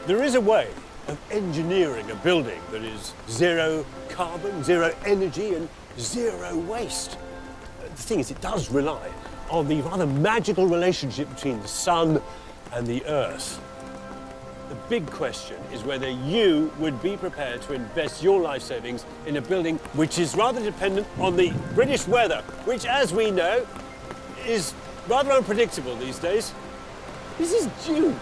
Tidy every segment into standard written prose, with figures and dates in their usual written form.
There is a way of engineering a building that is zero carbon, zero energy and zero waste. The thing is, it does rely on the rather magical relationship between the sun and the earth. The big question is whether you would be prepared to invest your life savings in a building which is rather dependent on the British weather, which, as we know, is rather unpredictable these days. This is June.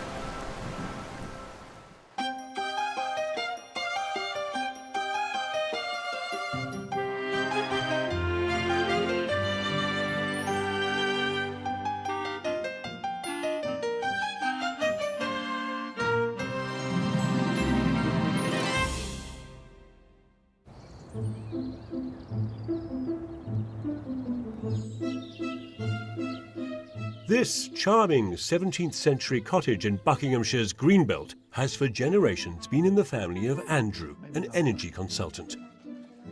This charming 17th century cottage in Buckinghamshire's Greenbelt has for generations been in the family of Andrew, an energy consultant.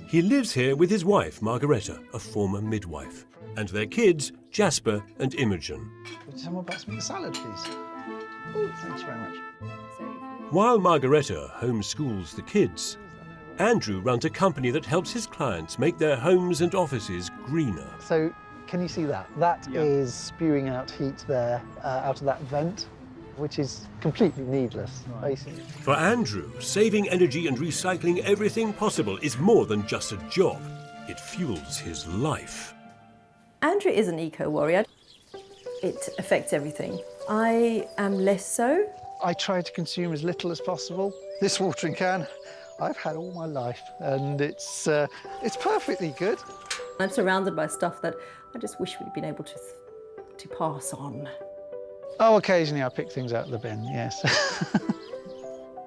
He lives here with his wife, Margaretta, a former midwife, and their kids, Jasper and Imogen. Would someone pass me the salad, please? Oh, thanks very much. While Margaretta homeschools the kids, Andrew runs a company that helps his clients make their homes and offices greener. So, can you see that? That is spewing out heat there, out of that vent, which is completely needless, basically. For Andrew, saving energy and recycling everything possible is more than just a job. It fuels his life. Andrew is an eco-warrior. It affects everything. I am less so. I try to consume as little as possible. This watering can, I've had all my life, and it's perfectly good. I'm surrounded by stuff that I just wish we'd been able to pass on. Oh, occasionally I pick things out of the bin, yes.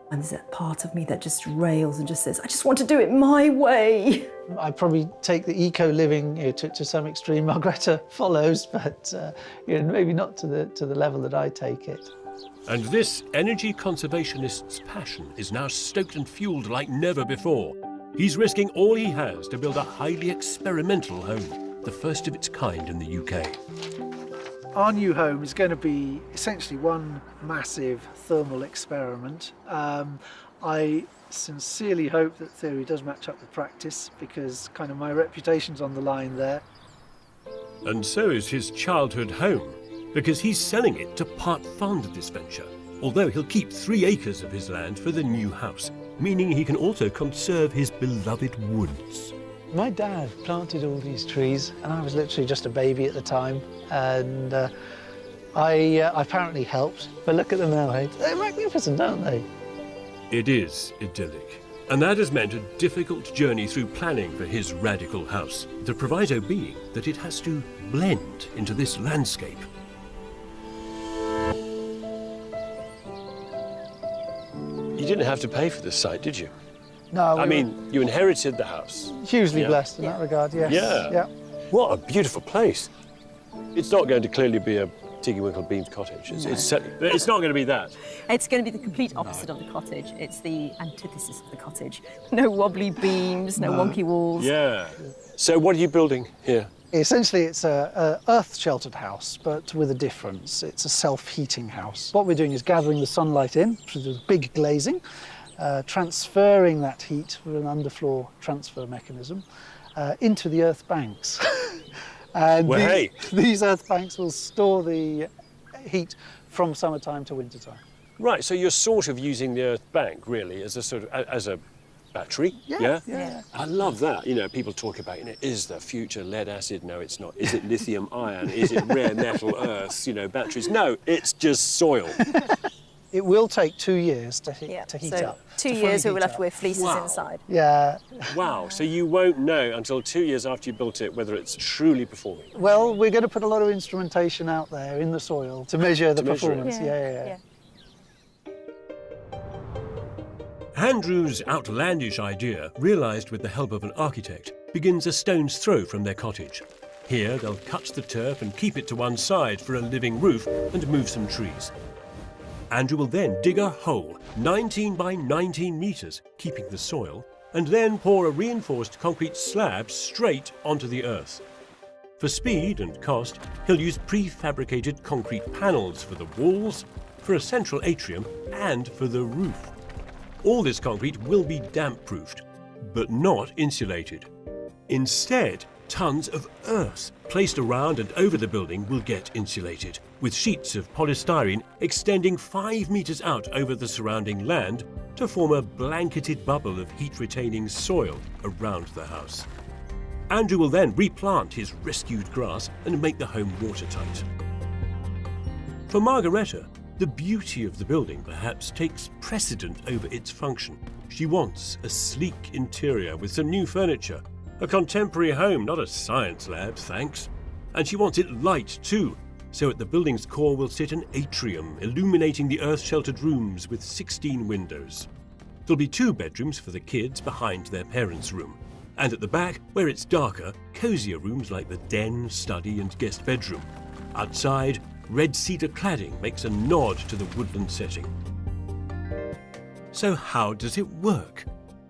And there's that part of me that just rails and just says, I just want to do it my way. I probably take the eco-living to some extreme. Margaretta follows, but maybe not to the level that I take it. And this energy conservationist's passion is now stoked and fueled like never before. He's risking all he has to build a highly experimental home, the first of its kind in the UK. Our new home is going to be essentially one massive thermal experiment. I sincerely hope that theory does match up with practice, because kind of my reputation's on the line there. And so is his childhood home, because he's selling it to part-fund this venture, although he'll keep 3 acres of his land for the new house, meaning he can also conserve his beloved woods. My dad planted all these trees, and I was literally just a baby at the time, and I apparently helped. But look at them now, eh? They're magnificent, aren't they? It is idyllic, and that has meant a difficult journey through planning for his radical house, the proviso being that it has to blend into this landscape. You didn't have to pay for this site, did you? No. I mean, you inherited the house. Hugely blessed in that regard, yes. Yeah. What a beautiful place. It's not going to clearly be a Tiggy Winkle Beams cottage. It's not going to be that. It's going to be the complete opposite of the cottage. It's the antithesis of the cottage. No wobbly beams, no wonky walls. Yeah. So what are you building here? Essentially, it's a earth-sheltered house, but with a difference. It's a self-heating house. What we're doing is gathering the sunlight in through the big glazing, transferring that heat with an underfloor transfer mechanism into the earth banks. And these earth banks will store the heat from summertime to wintertime. Right, so you're sort of using the earth bank, really, as a sort of, as a battery? Yeah. I love that. You know, people talk about, is the future lead acid? No, it's not. Is it lithium ion? Is it rare metal earths, batteries? No, it's just soil. It will take 2 years to heat up. 2 years we will have to wear fleeces inside. Yeah. Wow, so you won't know until 2 years after you built it whether it's truly performing. Well, we're going to put a lot of instrumentation out there in the soil to measure the performance. Yeah. Andrew's outlandish idea, realised with the help of an architect, begins a stone's throw from their cottage. Here they'll cut the turf and keep it to one side for a living roof and move some trees. Andrew will then dig a hole 19 by 19 metres, keeping the soil, and then pour a reinforced concrete slab straight onto the earth. For speed and cost, he'll use prefabricated concrete panels for the walls, for a central atrium, and for the roof. All this concrete will be damp-proofed, but not insulated. Instead, tons of earth placed around and over the building will get insulated, with sheets of polystyrene extending 5 meters out over the surrounding land to form a blanketed bubble of heat-retaining soil around the house. Andrew will then replant his rescued grass and make the home watertight. For Margareta, the beauty of the building perhaps takes precedent over its function. She wants a sleek interior with some new furniture, a contemporary home, not a science lab, thanks. And she wants it light too, so at the building's core will sit an atrium illuminating the earth-sheltered rooms with 16 windows. There'll be 2 bedrooms for the kids behind their parents' room, and at the back, where it's darker, cosier rooms like the den, study and guest bedroom. Outside, red cedar cladding makes a nod to the woodland setting. So how does it work?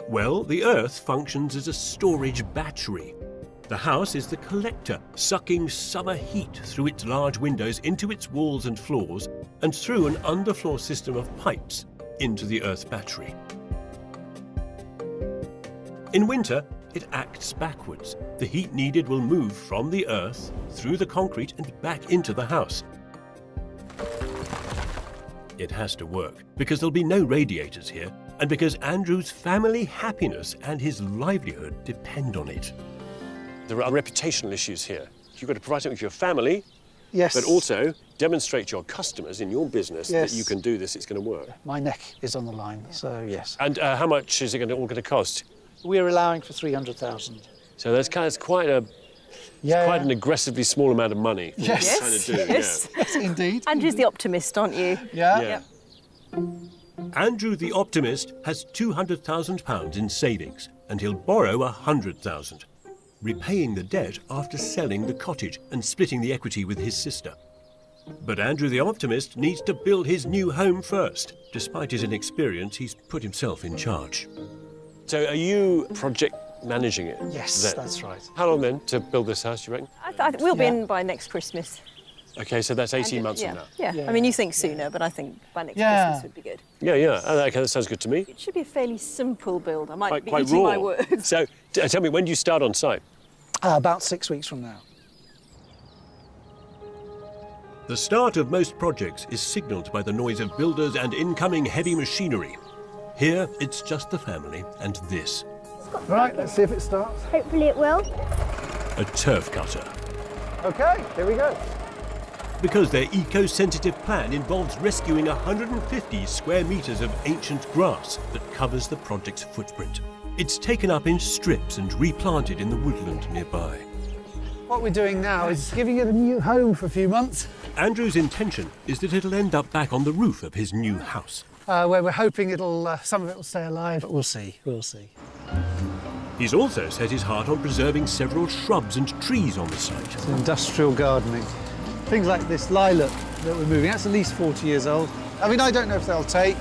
Well, the earth functions as a storage battery. The house is the collector, sucking summer heat through its large windows into its walls and floors, and through an underfloor system of pipes into the earth battery. In winter, it acts backwards. The heat needed will move from the earth, through the concrete and back into the house. It has to work, because there'll be no radiators here, and because Andrew's family happiness and his livelihood depend on it. There are reputational issues here. You've got to provide something for your family, Yes. but also demonstrate to your customers in your business Yes. that you can do this, it's going to work. My neck is on the line, so yes. And how much is it all going to cost? We're allowing for 300,000. So that's quite an aggressively small amount of money for what Yes. you're trying to do. Yes. Yes, indeed. Andrew's the optimist, aren't you? Yeah. Yeah. Andrew the optimist has £200,000 in savings, and he'll borrow £100,000, repaying the debt after selling the cottage and splitting the equity with his sister. But Andrew the optimist needs to build his new home first. Despite his inexperience, he's put himself in charge. So are you project managing it? Yes, then? that's right. How long then to build this house, you reckon? I think we'll be in by next Christmas. Okay, so that's 18 months yeah. from now. Yeah. Yeah. I mean, you think sooner, but I think by next Yeah. Christmas would be good. Yeah. Oh, okay, that sounds good to me. It should be a fairly simple build. I might be Quite eating raw. my words. So tell me, when do you start on site? About 6 weeks from now. The start of most projects is signalled by the noise of builders and incoming heavy machinery. Here, it's just the family and this, Right, let's see if it starts. Hopefully it will. a turf cutter. Okay, here we go. Because their eco-sensitive plan involves rescuing 150 square metres of ancient grass that covers the project's footprint. It's taken up in strips and replanted in the woodland nearby. What we're doing now is giving it a new home for a few months, Andrew's intention is that it'll end up back on the roof of his new house. where we're hoping some of it will stay alive, but we'll see. He's also set his heart on preserving several shrubs and trees on the site. It's industrial gardening. Things like this lilac that we're moving, that's at least 40 years old. I mean, I don't know if they'll take,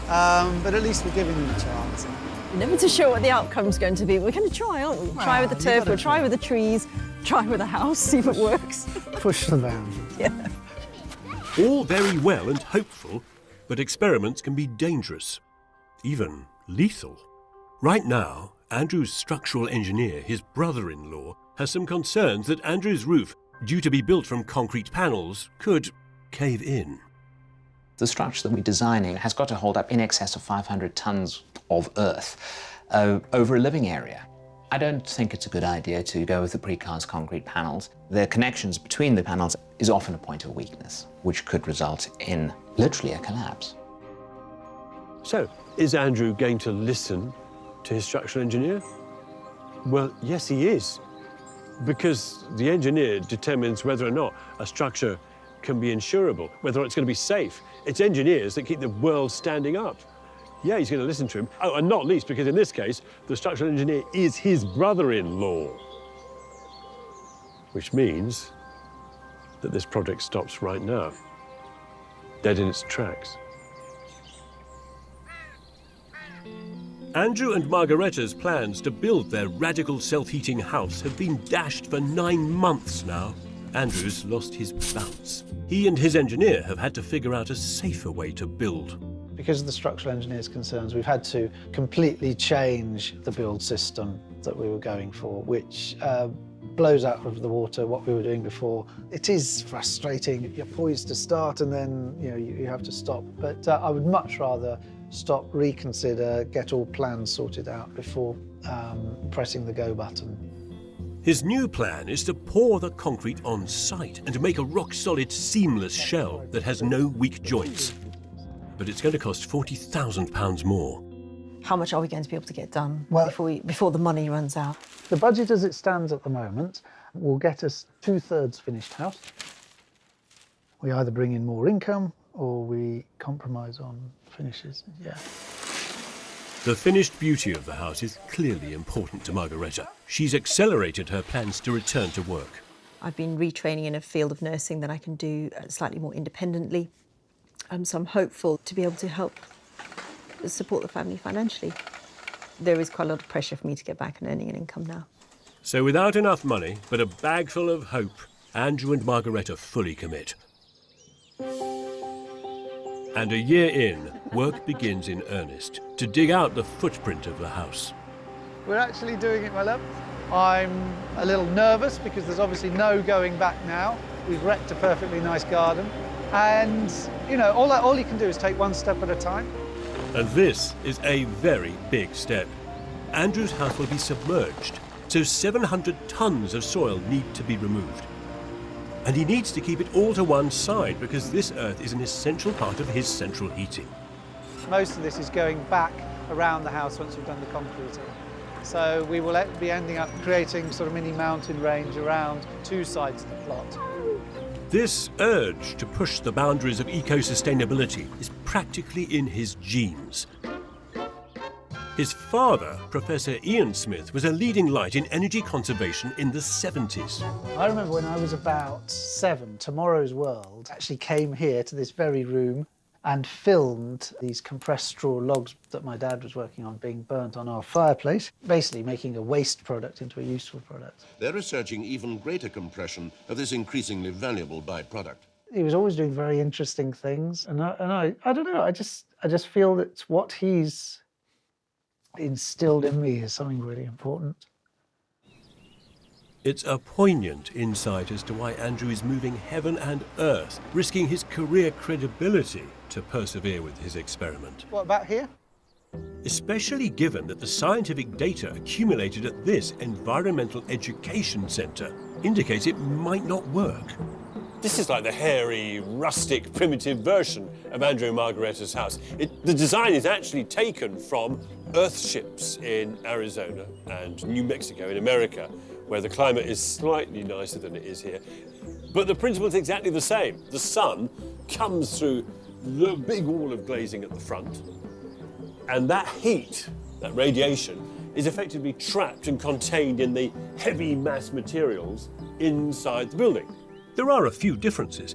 but at least we're giving them a chance. You're never too sure what the outcome's going to be. We're going to try, aren't we? Try with the you turf, gotta we'll try with the trees, try with the house, see if it works. Push the boundaries. Yeah. All very well and hopeful, but experiments can be dangerous, even lethal. Right now, Andrew's structural engineer, his brother-in-law, has some concerns that Andrew's roof, due to be built from concrete panels, could cave in. The structure that we're designing has got to hold up in excess of 500 tons of earth over a living area. I don't think it's a good idea to go with the precast concrete panels. The connections between the panels is often a point of weakness, which could result in literally a collapse. So, is Andrew going to listen to his structural engineer? Well, yes, he is. Because the engineer determines whether or not a structure can be insurable, whether it's going to be safe. It's engineers that keep the world standing up. Yeah, he's going to listen to him. Oh, and not least because in this case, the structural engineer is his brother-in-law. Which means that this project stops right now, dead in its tracks. Andrew and Margareta's plans to build their radical self-heating house have been dashed for 9 months now, Andrew's lost his bounce. He and his engineer have had to figure out a safer way to build. Because of the structural engineer's concerns, we've had to completely change the build system that we were going for, which blows out of the water what we were doing before. It is frustrating. You're poised to start and then you have to stop. But I would much rather stop, reconsider, get all plans sorted out before pressing the go button. His new plan is to pour the concrete on site and to make a rock-solid, seamless shell that has no weak joints. But it's going to cost £40,000 more. How much are we going to be able to get done Well, before the money runs out? The budget as it stands at the moment will get us 2/3 finished house. We either bring in more income or we compromise on finishes, yeah. The finished beauty of the house is clearly important to Margareta. She's accelerated her plans to return to work. I've been retraining in a field of nursing that I can do slightly more independently. So I'm hopeful to be able to help support the family financially. There is quite a lot of pressure for me to get back and earning an income now. So without enough money, but a bag full of hope, Andrew and Margareta fully commit. And a year in, work begins in earnest to dig out the footprint of the house. We're actually doing it, my love. I'm a little nervous because there's obviously no going back now. We've wrecked a perfectly nice garden. And, all you can do is take one step at a time. And this is a very big step. Andrew's house will be submerged, so 700 tons of soil need to be removed. And he needs to keep it all to one side because this earth is an essential part of his central heating. Most of this is going back around the house once we've done the concreting. So we will be ending up creating sort of mini mountain range around two sides of the plot. This urge to push the boundaries of eco-sustainability is practically in his genes. His father, Professor Ian Smith, was a leading light in energy conservation in the 70s. I remember when I was about 7, Tomorrow's World actually came here to this very room and filmed these compressed straw logs that my dad was working on being burnt on our fireplace, basically making a waste product into a useful product. They're researching even greater compression of this increasingly valuable byproduct. He was always doing very interesting things, and I don't know, I just feel that what he's instilled in me is something really important. It's a poignant insight as to why Andrew is moving heaven and earth, risking his career credibility to persevere with his experiment. What about here? Especially given that the scientific data accumulated at this environmental education centre indicates it might not work. This is like the hairy, rustic, primitive version of Andrew and Margareta's house. The design is actually taken from earthships in Arizona and New Mexico in America, where the climate is slightly nicer than it is here. But the principle is exactly the same. The sun comes through the big wall of glazing at the front, and that heat, that radiation, is effectively trapped and contained in the heavy mass materials inside the building. There are a few differences.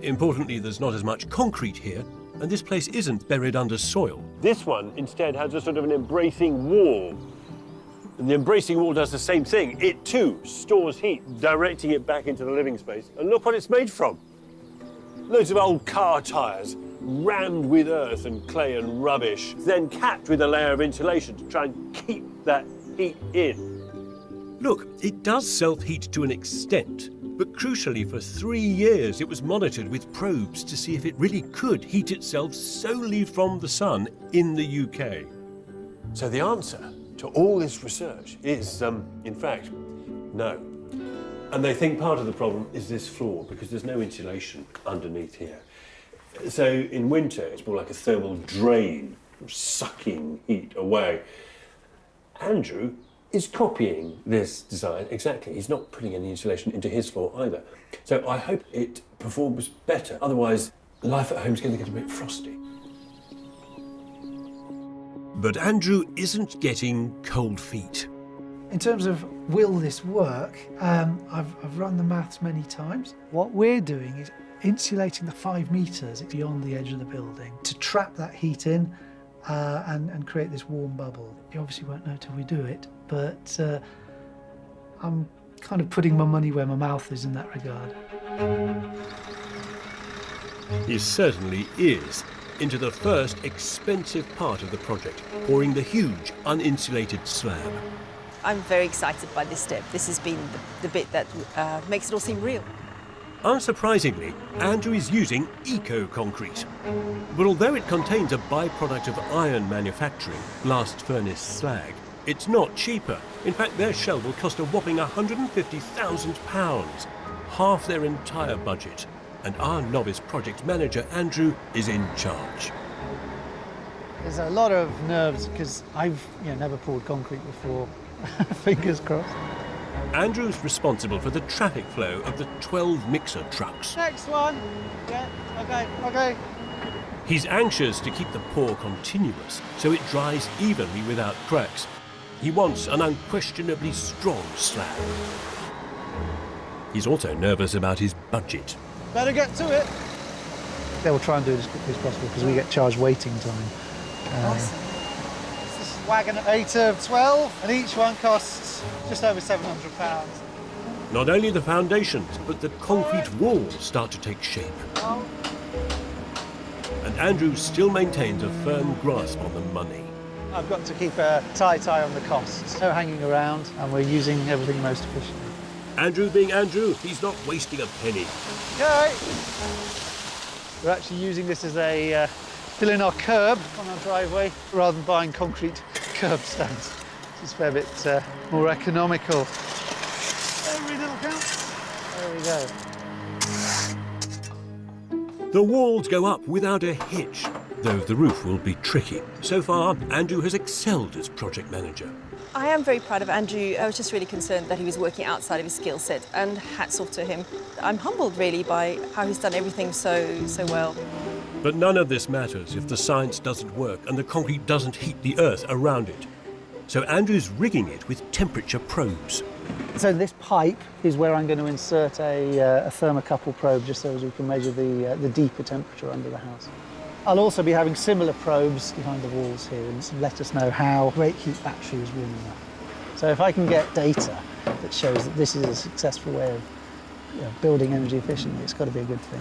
Importantly, there's not as much concrete here, and this place isn't buried under soil. This one instead has a sort of an embracing wall. And the embracing wall does the same thing. It too stores heat, directing it back into the living space. And look what it's made from. Loads of old car tyres, rammed with earth and clay and rubbish, then capped with a layer of insulation to try and keep that heat in. Look, it does self-heat to an extent, but crucially for 3 years it was monitored with probes to see if it really could heat itself solely from the sun in the UK. So the answer to all this research is, in fact, no. And they think part of the problem is this floor, because there's no insulation underneath here. So in winter, it's more like a thermal drain, sucking heat away. Andrew is copying this design exactly. He's not putting any insulation into his floor either. So I hope it performs better. Otherwise, life at home is going to get a bit frosty. But Andrew isn't getting cold feet. In terms of will this work, I've run the maths many times. What we're doing is insulating the 5 metres beyond the edge of the building to trap that heat in and create this warm bubble. You obviously won't know till we do it, but I'm kind of putting my money where my mouth is in that regard. He certainly is into the first expensive part of the project, pouring the huge uninsulated slab. I'm very excited by this step. This has been the bit that makes it all seem real. Unsurprisingly, Andrew is using eco-concrete. But although it contains a byproduct of iron manufacturing, blast furnace slag, it's not cheaper. In fact, their shell will cost a whopping £150,000, half their entire budget. And our novice project manager, Andrew, is in charge. There's a lot of nerves because I've never poured concrete before. Fingers crossed. Andrew's responsible for the traffic flow of the 12 mixer trucks. Next one. Yeah, okay. He's anxious to keep the pour continuous so it dries evenly without cracks. He wants an unquestionably strong slab. He's also nervous about his budget. Better get to it. They will try and do it as quickly as possible because we get charged waiting time. Awesome. This is wagon 8 of 12, and each one costs just over £700. Not only the foundations, but the concrete walls start to take shape. And Andrew still maintains a firm grasp on the money. I've got to keep a tight eye on the costs. No hanging around, and we're using everything most efficiently. Andrew being Andrew, he's not wasting a penny. Okay. We're actually using this as a fill in our curb on our driveway rather than buying concrete curb stones. It's a fair bit more economical. Every little counts. There we go. The walls go up without a hitch, though the roof will be tricky. So far, Andrew has excelled as project manager. I am very proud of Andrew. I was just really concerned that he was working outside of his skill set, and hats off to him. I'm humbled really by how he's done everything so well. But none of this matters if the science doesn't work and the concrete doesn't heat the earth around it. So Andrew's rigging it with temperature probes. So this pipe is where I'm going to insert a thermocouple probe just so as we can measure the deeper temperature under the house. I'll also be having similar probes behind the walls here and let us know how great heat battery is warming up. So if I can get data that shows that this is a successful way of building energy efficiently, it's got to be a good thing.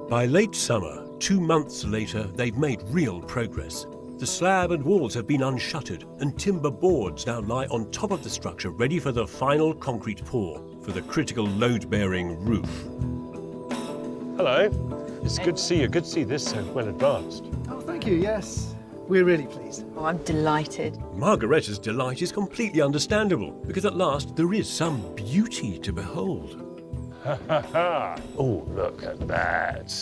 By late summer, 2 months later, they've made real progress. The slab and walls have been unshuttered and timber boards now lie on top of the structure ready for the final concrete pour for the critical load-bearing roof. Hello. It's good to see you. Good to see this so well advanced. Oh, thank you, yes. We're really pleased. Oh, I'm delighted. Margaretta's delight is completely understandable because at last there is some beauty to behold. Oh, look at that.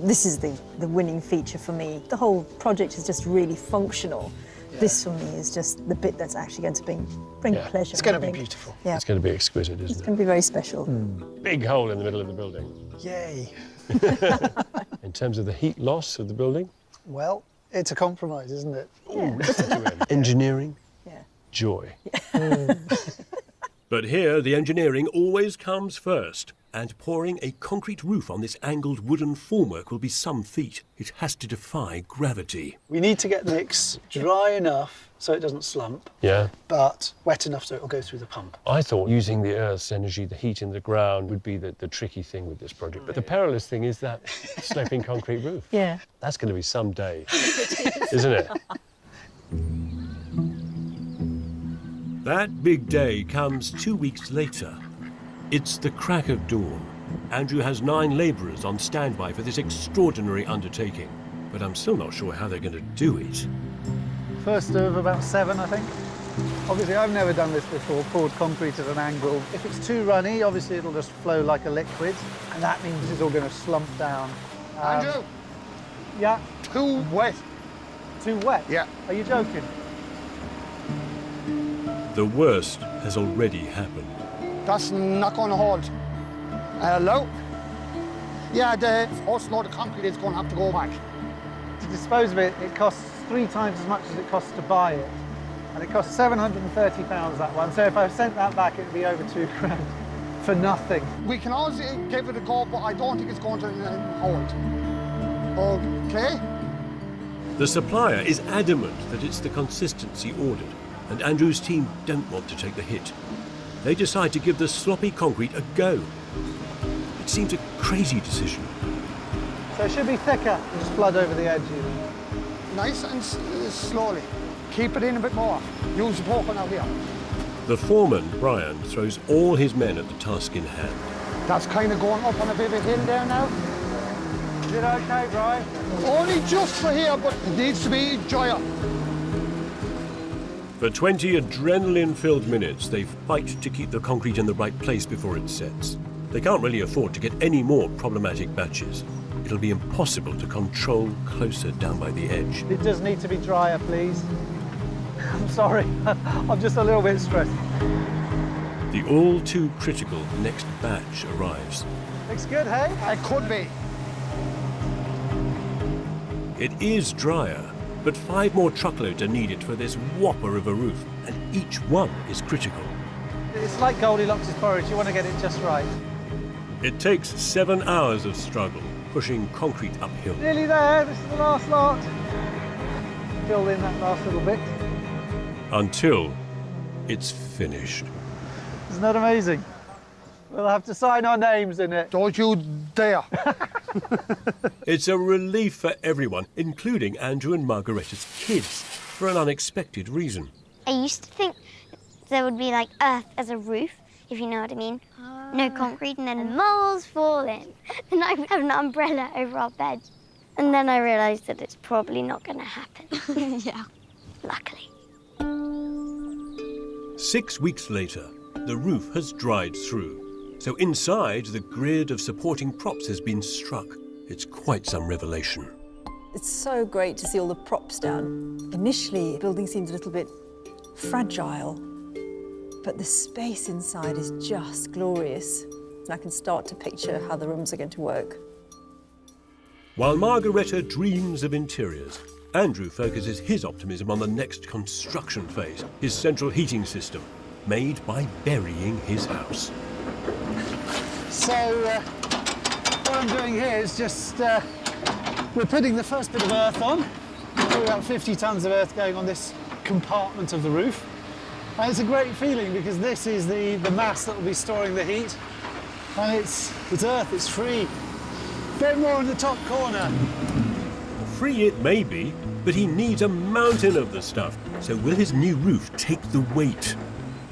This is the winning feature for me. The whole project is just really functional. Yeah. This, for me, is just the bit that's actually going to bring pleasure. It's going to be beautiful. Yeah. It's going to be exquisite, isn't it? It's going to be very special. Big hole in the middle of the building. Yay. In terms of the heat loss of the building? Well, it's a compromise, isn't it? Oh, listen to him. Engineering? Yeah. Joy. But here, the engineering always comes first. And pouring a concrete roof on this angled wooden formwork will be some feat. It has to defy gravity. We need to get the mix dry enough so it doesn't slump, Yeah. but wet enough so it'll go through the pump. I thought using the Earth's energy, the heat in the ground, would be the tricky thing with this project. But the perilous thing is that sloping concrete roof. Yeah. That's going to be some day, isn't it? That big day comes 2 weeks later. It's the crack of dawn. Andrew has 9 labourers on standby for this extraordinary undertaking. But I'm still not sure how they're going to do it. First of about 7, I think. Obviously, I've never done this before, poured concrete at an angle. If it's too runny, obviously it'll just flow like a liquid, and that means it's all going to slump down. Andrew, Yeah? too wet. Too wet? Yeah. Are you joking? The worst has already happened. That's not going to hold. Hello? Yeah, the first load of concrete is going to have to go back. To dispose of it, it costs 3 times as much as it costs to buy it. And it costs £730, that one. So if I sent that back, it'd be over £2 grand for nothing. We can always give it a go, but I don't think it's going to hold. Okay? The supplier is adamant that it's the consistency ordered, and Andrew's team don't want to take the hit. They decide to give the sloppy concrete a go. It seems a crazy decision. So it should be thicker. Just flood over the edge. Nice and slowly. Keep it in a bit more. Use the poker now here. The foreman, Brian, throws all his men at the task in hand. That's kind of going up on a bit of a hill there now. Is it okay, Brian? Only just for here, but it needs to be drier. For 20 adrenaline-filled minutes, they fight to keep the concrete in the right place before it sets. They can't really afford to get any more problematic batches. It'll be impossible to control closer down by the edge. It does need to be drier, please. I'm sorry, I'm just a little bit stressed. The all-too-critical next batch arrives. Looks good, hey? It could be. It is drier, but 5 more truckloads are needed for this whopper of a roof, and each one is critical. It's like Goldilocks' porridge, you want to get it just right. It takes 7 hours of struggle, pushing concrete uphill. Nearly there, this is the last lot. Fill in that last little bit. Until it's finished. Isn't that amazing? We'll have to sign our names in it. Don't you dare. It's a relief for everyone, including Andrew and Margaretta's kids, for an unexpected reason. I used to think there would be like earth as a roof, if you know what I mean. No concrete, and then moles fall in. Then I have an umbrella over our bed. And then I realised that it's probably not going to happen. Yeah. Luckily. 6 weeks later, the roof has dried through. So inside, the grid of supporting props has been struck. It's quite some revelation. It's so great to see all the props down. Initially, the building seems a little bit fragile, but the space inside is just glorious. And I can start to picture how the rooms are going to work. While Margaretta dreams of interiors, Andrew focuses his optimism on the next construction phase, his central heating system, made by burying his house. So, what I'm doing here is just, we're putting the first bit of earth on. About 50 tons of earth going on this compartment of the roof. And it's a great feeling because this is the mass that will be storing the heat. And it's earth, it's free. Bit more in the top corner. Free it may be, but he needs a mountain of the stuff. So will his new roof take the weight?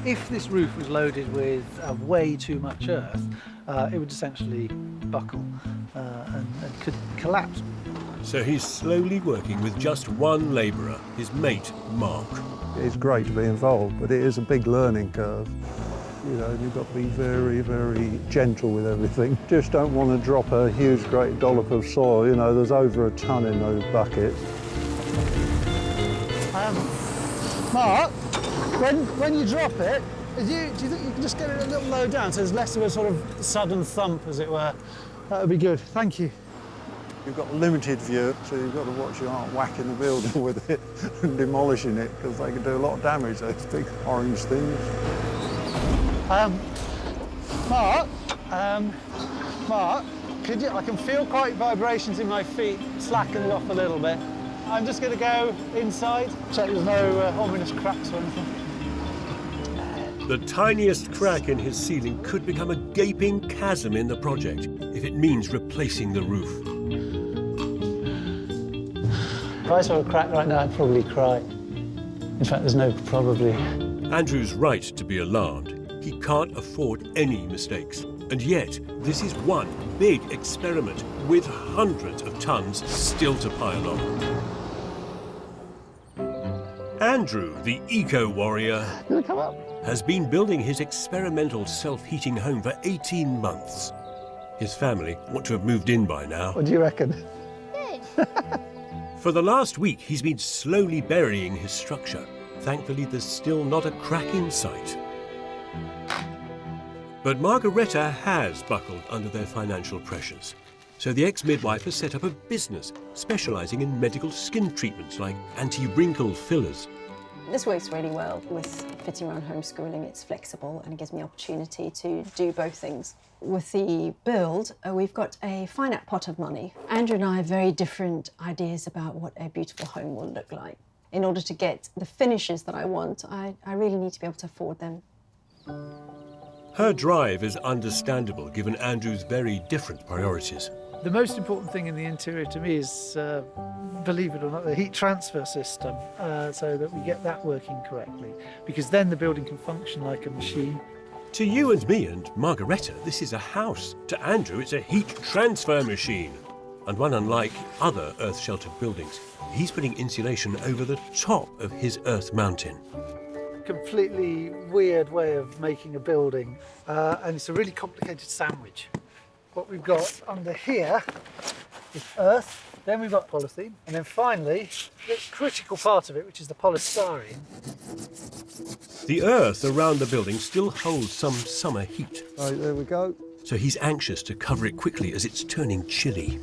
If this roof was loaded with way too much earth, it would essentially buckle and could collapse. So he's slowly working with just one labourer, his mate, Mark. It's great to be involved, but it is a big learning curve. You know, you've got to be very, very gentle with everything. Just don't want to drop a huge, great dollop of soil. You know, there's over a ton in those buckets. Mark, when you drop it, do you think you can just get it a little low down so there's less of a sort of sudden thump, as it were? That would be good. Thank you. You've got limited view, so you've got to watch your heart whacking the building with it and demolishing it, because they can do a lot of damage, those big orange things. Mark, could you? I can feel quite vibrations in my feet. Slacken it off a little bit. I'm just going to go inside, check there's no ominous cracks or anything. The tiniest crack in his ceiling could become a gaping chasm in the project if it means replacing the roof. If I saw a crack right now, I'd probably cry. In fact, there's no probably. Andrew's right to be alarmed. He can't afford any mistakes. And yet, this is one big experiment with hundreds of tons still to pile on. Andrew, the eco-warrior, has been building his experimental self-heating home for 18 months. His family want to have moved in by now. What do you reckon? For the last week, he's been slowly burying his structure. Thankfully, there's still not a crack in sight. But Margaretta has buckled under their financial pressures. So the ex-midwife has set up a business specialising in medical skin treatments like anti-wrinkle fillers. This works really well with fitting around homeschooling. It's flexible and it gives me opportunity to do both things. With the build, we've got a finite pot of money. Andrew and I have very different ideas about what a beautiful home will look like. In order to get the finishes that I want, I really need to be able to afford them. Her drive is understandable given Andrew's very different priorities. The most important thing in the interior to me is, believe it or not, the heat transfer system, so that we get that working correctly, because then the building can function like a machine. To you and me and Margaretta, this is a house. To Andrew, it's a heat transfer machine. And one unlike other earth-sheltered buildings, he's putting insulation over the top of his earth mountain. Completely weird way of making a building, and it's a really complicated sandwich. What we've got under here is earth, then we've got polythene, and then finally, the critical part of it, which is the polystyrene. The earth around the building still holds some summer heat. Right, there we go. So he's anxious to cover it quickly as it's turning chilly.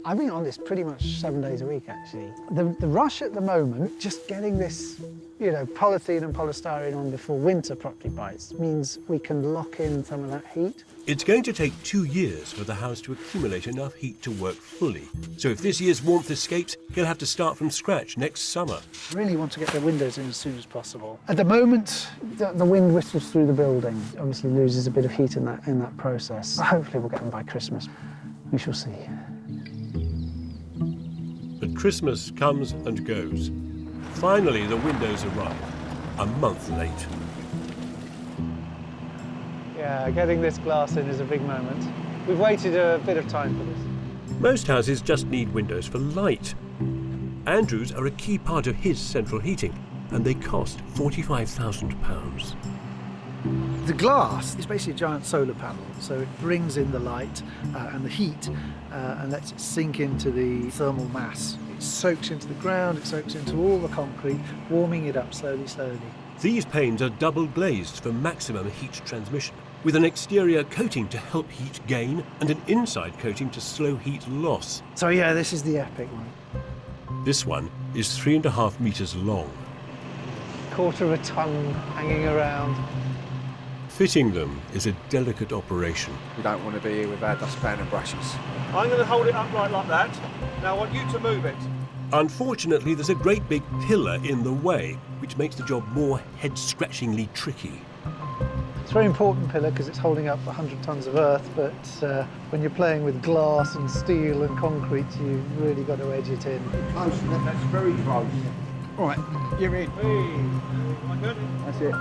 I've been on this pretty much 7 days a week, actually. The rush at the moment, just getting this, you know, polythene and polystyrene on before winter properly bites, means we can lock in some of that heat. It's going to take 2 years for the house to accumulate enough heat to work fully. So if this year's warmth escapes, he'll have to start from scratch next summer. I really want to get the windows in as soon as possible. At the moment, the wind whistles through the building, obviously loses a bit of heat in that process. Hopefully we'll get them by Christmas. We shall see. But Christmas comes and goes. Finally, the windows arrive, a month late. Yeah, getting this glass in is a big moment. We've waited a bit of time for this. Most houses just need windows for light. Andrew's are a key part of his central heating, and they cost £45,000. The glass is basically a giant solar panel, so it brings in the light and the heat and lets it sink into the thermal mass. It soaks into the ground, it soaks into all the concrete, warming it up slowly, slowly. These panes are double glazed for maximum heat transmission, with an exterior coating to help heat gain and an inside coating to slow heat loss. So yeah, this is the epic one. This one is 3.5 metres long. Quarter of a tonne hanging around. Fitting them is a delicate operation. We don't want to be here with our dustpan and brushes. I'm going to hold it upright like that. Now I want you to move it. Unfortunately, there's a great big pillar in the way, which makes the job more head-scratchingly tricky. It's a very important pillar because it's holding up 100 tonnes of earth, but when you're playing with glass and steel and concrete, you've really got to edge it in. Close, that's very close. All right, you're in. Am I good? That's it.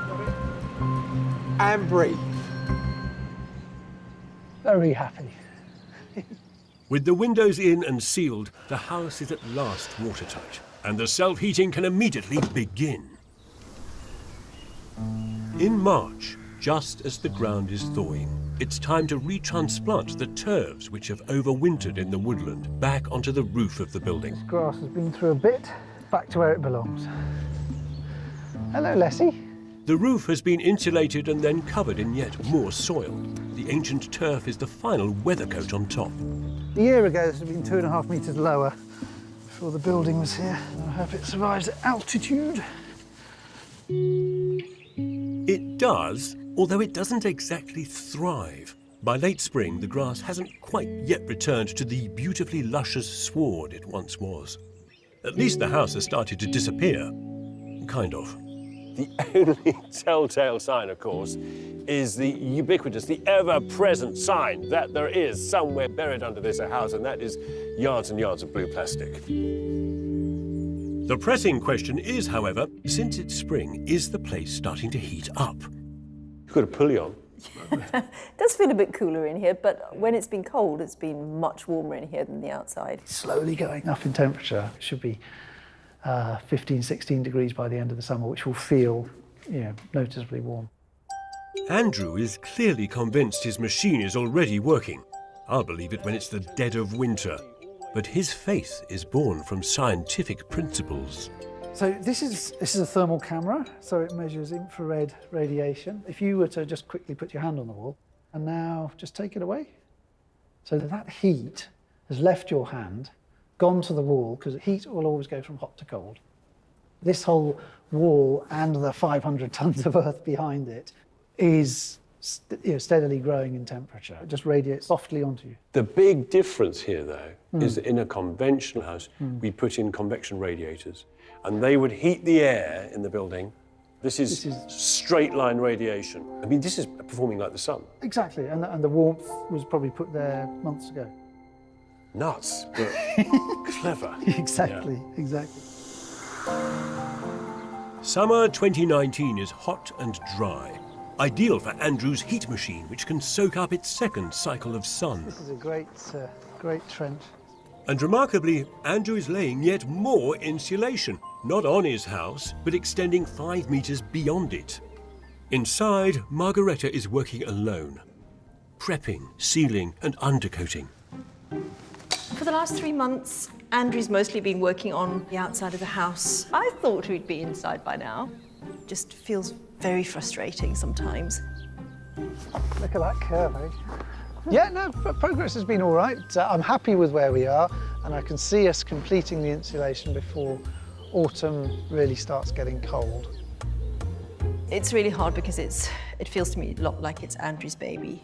And breathe. Very happy. With the windows in and sealed, the house is at last watertight, and the self-heating can immediately begin. In March, just as the ground is thawing, it's time to retransplant the turfs which have overwintered in the woodland back onto the roof of the building. Grass has been through a bit, back to where it belongs. Hello, Lessie. The roof has been insulated and then covered in yet more soil. The ancient turf is the final weather coat on top. A year ago, this had been 2.5 metres lower before the building was here. I hope it survives at altitude. It does, although it doesn't exactly thrive. By late spring, the grass hasn't quite yet returned to the beautifully luscious sward it once was. At least the house has started to disappear. Kind of. The only telltale sign, of course, is the ubiquitous, the ever-present sign that there is somewhere buried under this house, and that is yards and yards of blue plastic. The pressing question is, however, since it's spring, is the place starting to heat up? You've got a pulley on. It does feel a bit cooler in here, but when it's been cold, it's been much warmer in here than the outside. Slowly going up in temperature. It should be 15, 16 degrees by the end of the summer, which will feel, you know, noticeably warm. Andrew is clearly convinced his machine is already working. I'll believe it when it's the dead of winter. But his faith is born from scientific principles. So this is a thermal camera, so it measures infrared radiation. If you were to just quickly put your hand on the wall, and now just take it away. So that heat has left your hand, gone to the wall, because heat will always go from hot to cold. This whole wall and the 500 tons of earth behind it is steadily growing in temperature. It just radiates softly onto you. The big difference here, though, is that in a conventional house, we put in convection radiators, and they would heat the air in the building. This is straight line radiation. I mean, this is performing like the sun. Exactly, and the warmth was probably put there months ago. Nuts, but clever. Exactly, exactly. Summer 2019 is hot and dry, ideal for Andrew's heat machine, which can soak up its second cycle of sun. This is a great trench. And remarkably, Andrew is laying yet more insulation, not on his house, but extending 5 metres beyond it. Inside, Margaretta is working alone, prepping, sealing and undercoating. For the last 3 months, Andrew's mostly been working on the outside of the house. I thought we'd be inside by now. Just feels very frustrating sometimes. Look at that curve, eh? Yeah, no, progress has been all right. I'm happy with where we are, and I can see us completing the insulation before autumn really starts getting cold. It's really hard because it feels to me a lot like it's Andrew's baby.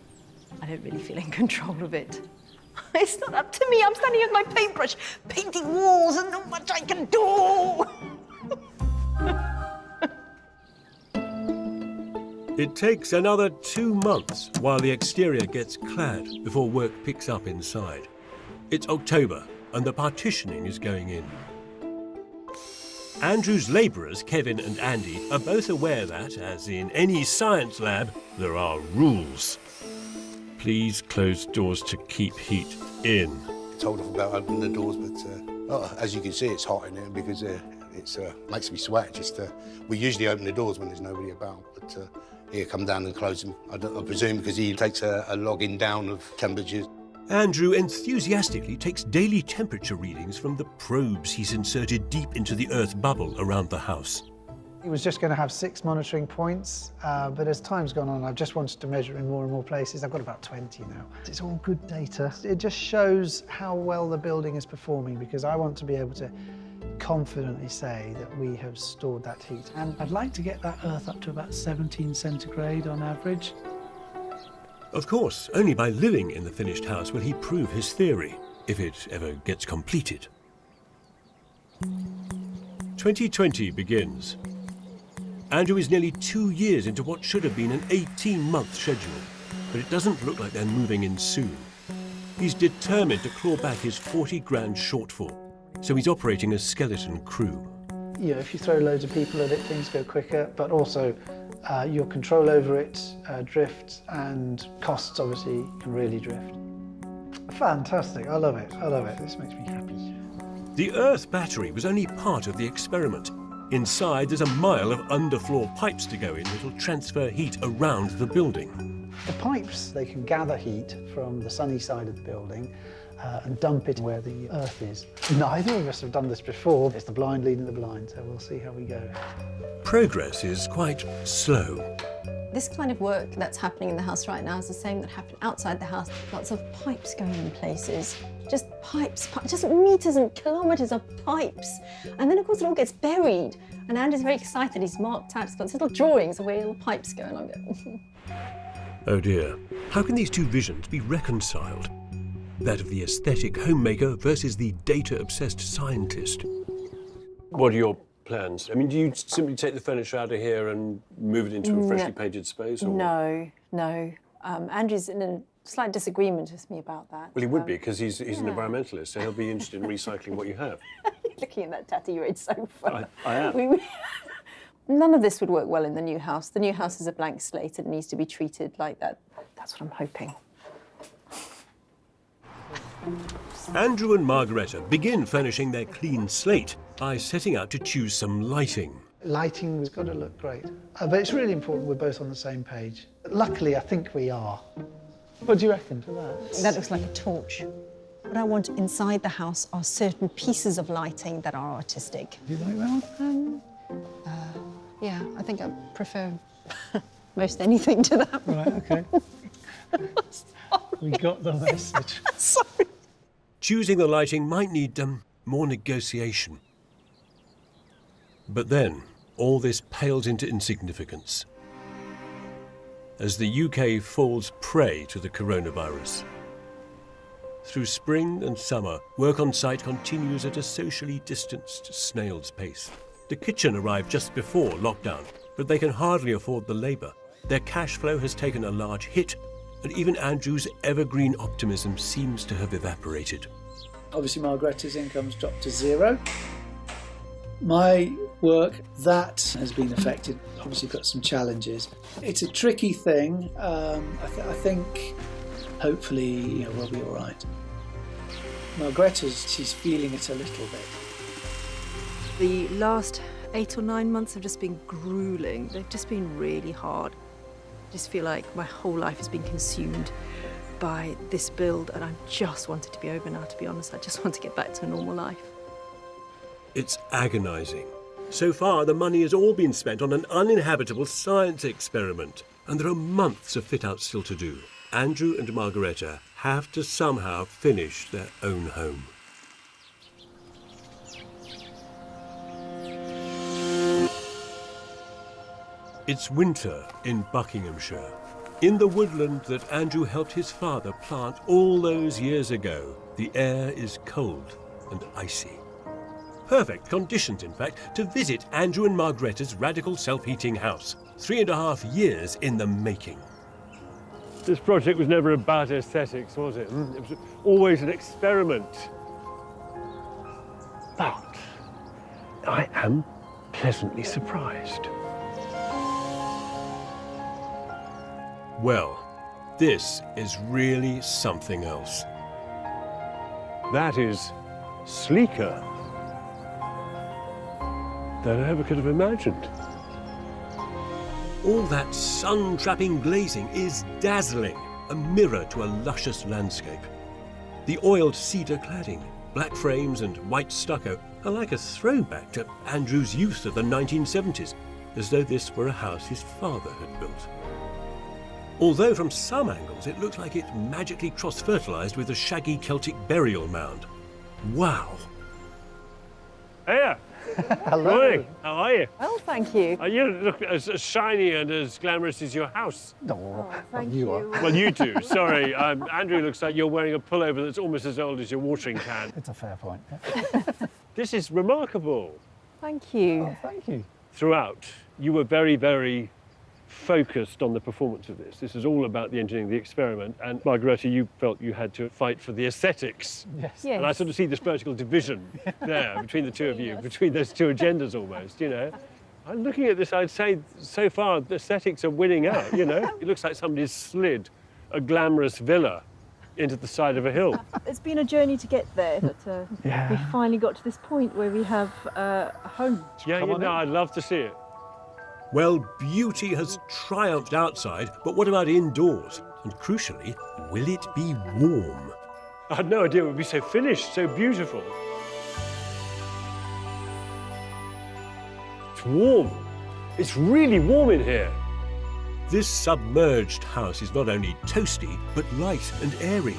I don't really feel in control of it. It's not up to me. I'm standing with my paintbrush, painting walls, and not much I can do. It takes another 2 months while the exterior gets clad before work picks up inside. It's October and the partitioning is going in. Andrew's labourers, Kevin and Andy, are both aware that, as in any science lab, there are rules. Please close doors to keep heat in. Told off about opening the doors, but as you can see, it's hot in here because it makes me sweat. We usually open the doors when there's nobody about, but here, come down and close them. I presume because he takes a logging down of temperatures. Andrew enthusiastically takes daily temperature readings from the probes he's inserted deep into the earth bubble around the house. He was just going to have 6 monitoring points, but as time's gone on, I've just wanted to measure in more and more places. I've got about 20 now. It's all good data. It just shows how well the building is performing, because I want to be able to confidently say that we have stored that heat. And I'd like to get that earth up to about 17 centigrade on average. Of course, only by living in the finished house will he prove his theory, if it ever gets completed. 2020 begins. Andrew is nearly 2 years into what should have been an 18-month schedule, but it doesn't look like they're moving in soon. He's determined to claw back his 40 grand shortfall, so he's operating a skeleton crew. You know, if you throw loads of people at it, things go quicker, but also your control over it drifts, and costs obviously can really drift. Fantastic, I love it, I love it. This makes me happy. The earth battery was only part of the experiment. Inside, there's a mile of underfloor pipes to go in that'll transfer heat around the building. The pipes, they can gather heat from the sunny side of the building and dump it where the earth is. Neither of us have done this before. It's the blind leading the blind, so we'll see how we go. Progress is quite slow. This kind of work that's happening in the house right now is the same that happened outside the house. Lots of pipes going in places. Just pipes, just meters and kilometres of pipes. And then, of course, it all gets buried. And Andy's very excited. He's marked out, he's got little drawings of where all the pipes go. And I'm going, Oh dear, how can these two visions be reconciled? That of the aesthetic homemaker versus the data-obsessed scientist. What are your plans? I mean, do you simply take the furniture out of here and move it into a freshly painted space? Or No. Andrew's in a slight disagreement with me about that. Well, he would be, because he's an environmentalist, so he'll be interested in recycling what you have. Looking at that tattoo-red sofa. I am. None of this would work well in the new house. The new house is a blank slate. It needs to be treated like that. That's what I'm hoping. Andrew and Margaretta begin furnishing their clean slate by setting out to choose some lighting. Lighting has got to look great, but it's really important we're both on the same page. Luckily, I think we are. What do you reckon to that? That looks like a torch. What I want inside the house are certain pieces of lighting that are artistic. Do you like that one? Yeah, I think I prefer most anything to that. Right, okay. We got the message. Sorry. Choosing the lighting might need more negotiation. But then, all this pales into insignificance as the UK falls prey to the coronavirus. Through spring and summer, work on site continues at a socially distanced snail's pace. The kitchen arrived just before lockdown, but they can hardly afford the labour. Their cash flow has taken a large hit, and even Andrew's evergreen optimism seems to have evaporated. Obviously, Margaretta's income's dropped to zero. My work, that has been affected, obviously got some challenges. It's a tricky thing. I think hopefully we'll be all right. Margaretta's, she's feeling it a little bit. The last 8 or 9 months have just been grueling. They've just been really hard. I just feel like my whole life has been consumed by this build, and I just want it to be over now, to be honest. I just want to get back to a normal life. It's agonising. So far, the money has all been spent on an uninhabitable science experiment, and there are months of fit-out still to do. Andrew and Margaretta have to somehow finish their own home. It's winter in Buckinghamshire, in the woodland that Andrew helped his father plant all those years ago. The air is cold and icy. Perfect conditions, in fact, to visit Andrew and Margaretta's radical self-heating house. 3.5 years in the making. This project was never about aesthetics, was it? It was always an experiment. But I am pleasantly surprised. Well, this is really something else. That is sleeker than I ever could have imagined. All that sun-trapping glazing is dazzling, a mirror to a luscious landscape. The oiled cedar cladding, black frames and white stucco are like a throwback to Andrew's youth of the 1970s, as though this were a house his father had built. Although from some angles it looks like it's magically cross-fertilised with a shaggy Celtic burial mound. Wow! Hiya! Hello. Morning. How are you? Well, thank you. You look as shiny and as glamorous as your house. No, Thank you you. are. Well, you do. Sorry. Andrew looks like you're wearing a pullover that's almost as old as your watering can. It's a fair point. This is remarkable. Thank you. Oh, thank you. Throughout, you were very, very focused on the performance of this. This is all about the engineering, the experiment. And Margaretta, you felt you had to fight for the aesthetics. Yes. Yes. And I sort of see this vertical division there between the two of you, between those two agendas almost, I'm looking at this, I'd say so far the aesthetics are winning out, It looks like somebody's slid a glamorous villa into the side of a hill. It's been a journey to get there, but we finally got to this point where we have a home. Yeah, I'd love to see it. Well, beauty has triumphed outside, but what about indoors? And crucially, will it be warm? I had no idea it would be so finished, so beautiful. It's warm. It's really warm in here. This submerged house is not only toasty, but light and airy.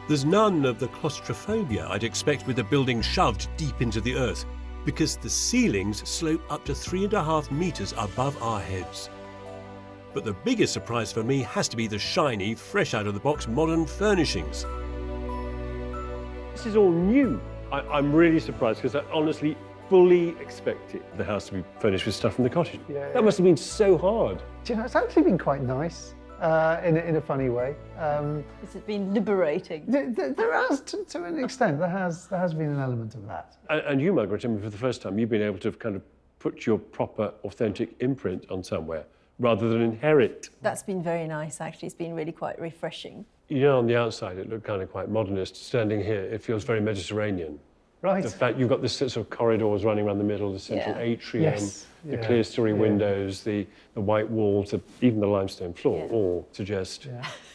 There's none of the claustrophobia I'd expect with a building shoved deep into the earth, because the ceilings slope up to 3.5 meters above our heads. But the biggest surprise for me has to be the shiny, fresh out of the box modern furnishings. This is all new. I'm really surprised because I honestly fully expected the house to be furnished with stuff from the cottage. That must have been so hard. Do you know, it's actually been quite nice. In a funny way. Has it been liberating? There has, to an extent, there has been an element of that. And you, Margaret, for the first time, you've been able to kind of put your proper, authentic imprint on somewhere rather than inherit. That's been very nice, actually. It's been really quite refreshing. On the outside, it looked kind of quite modernist. Standing here, it feels very Mediterranean. Right. The fact you've got this sort of corridors running around the middle, the central atrium, the clear story windows, the white walls, even the limestone floor, all suggest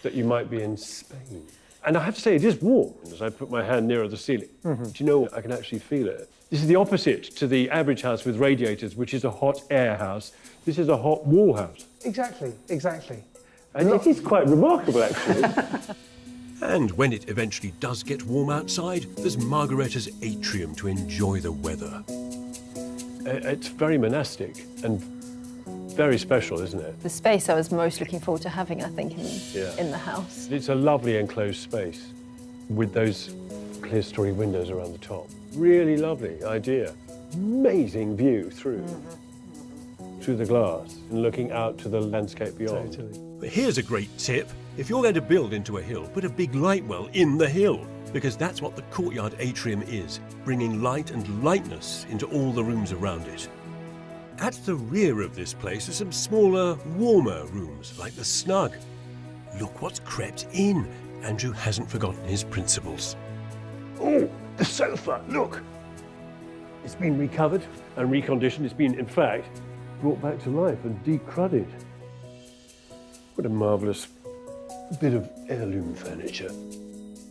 that you might be in Spain. And I have to say, it is warm as I put my hand nearer the ceiling. Do you know what? I can actually feel it. This is the opposite to the average house with radiators, which is a hot air house. This is a hot wall house. Exactly. And it is quite remarkable, actually. And when it eventually does get warm outside, there's Margaretta's atrium to enjoy the weather. It's very monastic and very special, isn't it? The space I was most looking forward to having, I think, Yeah. in the house. It's a lovely enclosed space with those clear story windows around the top. Really lovely idea. Amazing view through the glass and looking out to the landscape beyond. Totally. But here's a great tip. If you're going to build into a hill, put a big light well in the hill, because that's what the courtyard atrium is, bringing light and lightness into all the rooms around it. At the rear of this place are some smaller, warmer rooms, like the snug. Look what's crept in. Andrew hasn't forgotten his principles. Oh, the sofa, look! It's been recovered and reconditioned. It's been, in fact, brought back to life and decrudded. What a marvellous bit of heirloom furniture.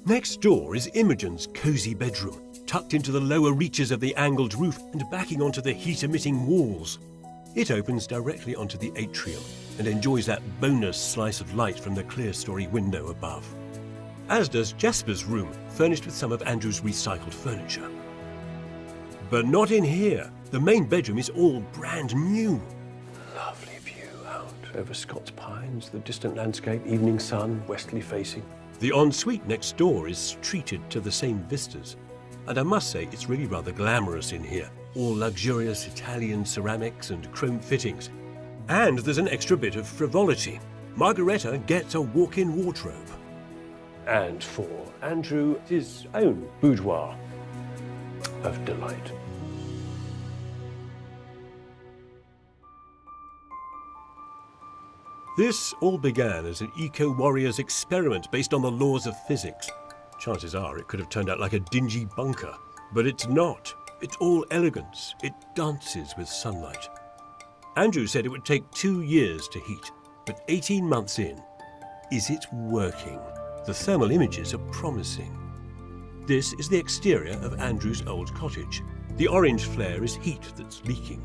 Next door is Imogen's cosy bedroom, tucked into the lower reaches of the angled roof and backing onto the heat-emitting walls. It opens directly onto the atrium and enjoys that bonus slice of light from the clear-story window above. As does Jasper's room, furnished with some of Andrew's recycled furniture. But not in here. The main bedroom is all brand new. Lovely view out over Scots Pines, the distant landscape, evening sun, westerly facing. The ensuite next door is treated to the same vistas. And I must say, it's really rather glamorous in here. All luxurious Italian ceramics and chrome fittings. And there's an extra bit of frivolity. Margaretta gets a walk-in wardrobe. And for Andrew, his own boudoir of delight. This all began as an eco-warrior's experiment based on the laws of physics. Chances are it could have turned out like a dingy bunker, but it's not. It's all elegance. It dances with sunlight. Andrew said it would take 2 years to heat, but 18 months in, is it working? The thermal images are promising. This is the exterior of Andrew's old cottage. The orange flare is heat that's leaking.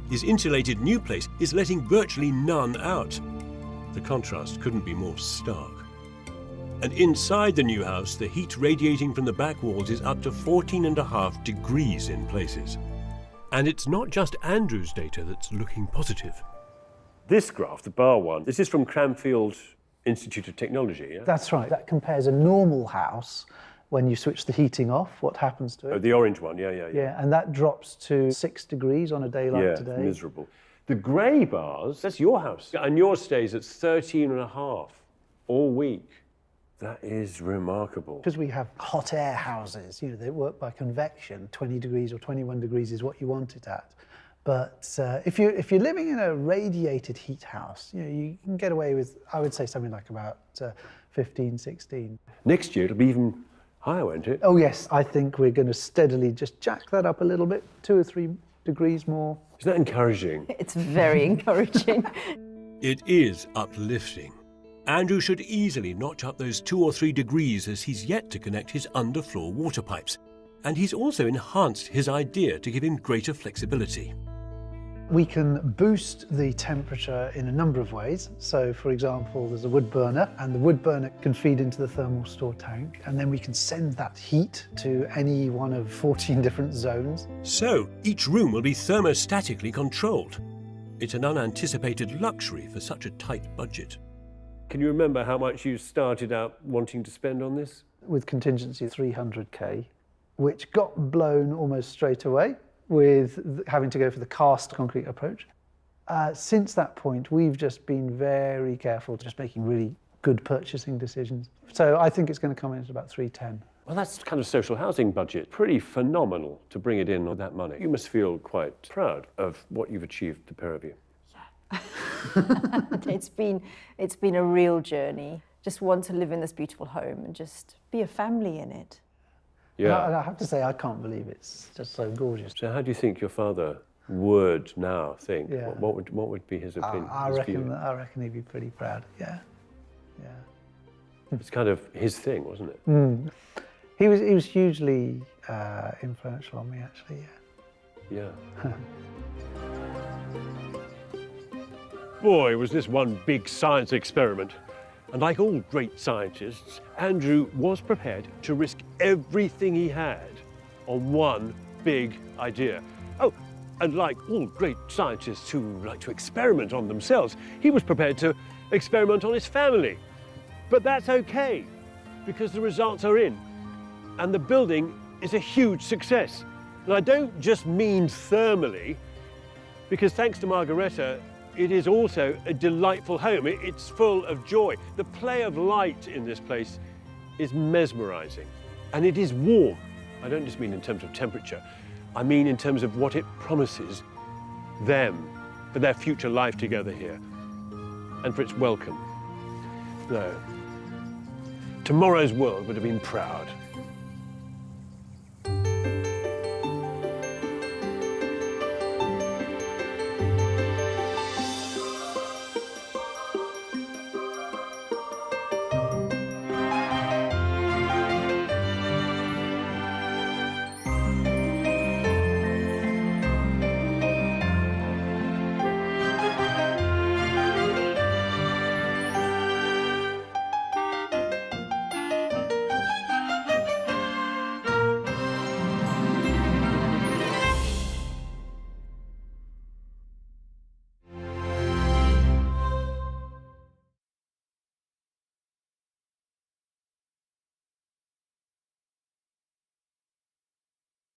His insulated new place is letting virtually none out. The contrast couldn't be more stark. And inside the new house, the heat radiating from the back walls is up to 14.5 degrees in places. And it's not just Andrew's data that's looking positive. This graph, the bar one, this is from Cranfield Institute of Technology, yeah? That's right. That compares a normal house when you switch the heating off, what happens to it. Oh, the orange one, yeah. Yeah, and that drops to 6 degrees on a day like today. Yeah, miserable. The grey bars, that's your house. And yours stays at 13.5 all week. That is remarkable. Because we have hot air houses, they work by convection. 20 degrees or 21 degrees is what you want it at. But if you're living in a radiated heat house, you can get away with, I would say, something like about 15, 16. Next year it'll be even higher, won't it? Oh yes, I think we're going to steadily just jack that up a little bit, 2 or 3 degrees more. Isn't that encouraging? It's very encouraging. It is uplifting. Andrew should easily notch up those 2 or 3 degrees as he's yet to connect his underfloor water pipes. And he's also enhanced his idea to give him greater flexibility. We can boost the temperature in a number of ways. So, for example, there's a wood burner, and the wood burner can feed into the thermal store tank, and then we can send that heat to any one of 14 different zones. So, each room will be thermostatically controlled. It's an unanticipated luxury for such a tight budget. Can you remember how much you started out wanting to spend on this? With contingency 300k, which got blown almost straight away with having to go for the cast concrete approach. Since that point, we've just been very careful, just making really good purchasing decisions. So I think it's going to come in at about 310. Well, that's kind of social housing budget. Pretty phenomenal to bring it in on that money. You must feel quite proud of what you've achieved, the pair of you. It's been a real journey. Just want to live in this beautiful home and just be a family in it. Yeah. And I have to say, I can't believe it's just so gorgeous. So how do you think your father would now think? Yeah. What would be his opinion? I his reckon view? he'd be pretty proud, yeah. It's kind of his thing, wasn't it? He was hugely influential on me, actually, Yeah. Boy, was this one big science experiment. And like all great scientists, Andrew was prepared to risk everything he had on one big idea. Oh, And like all great scientists who like to experiment on themselves, he was prepared to experiment on his family. But that's okay, because the results are in. And the building is a huge success. And I don't just mean thermally, because thanks to Margareta, it is also a delightful home. It's full of joy. The play of light in this place is mesmerizing. And it is warm. I don't just mean in terms of temperature. I mean in terms of what it promises them for their future life together here and for its welcome. No. Tomorrow's world would have been proud.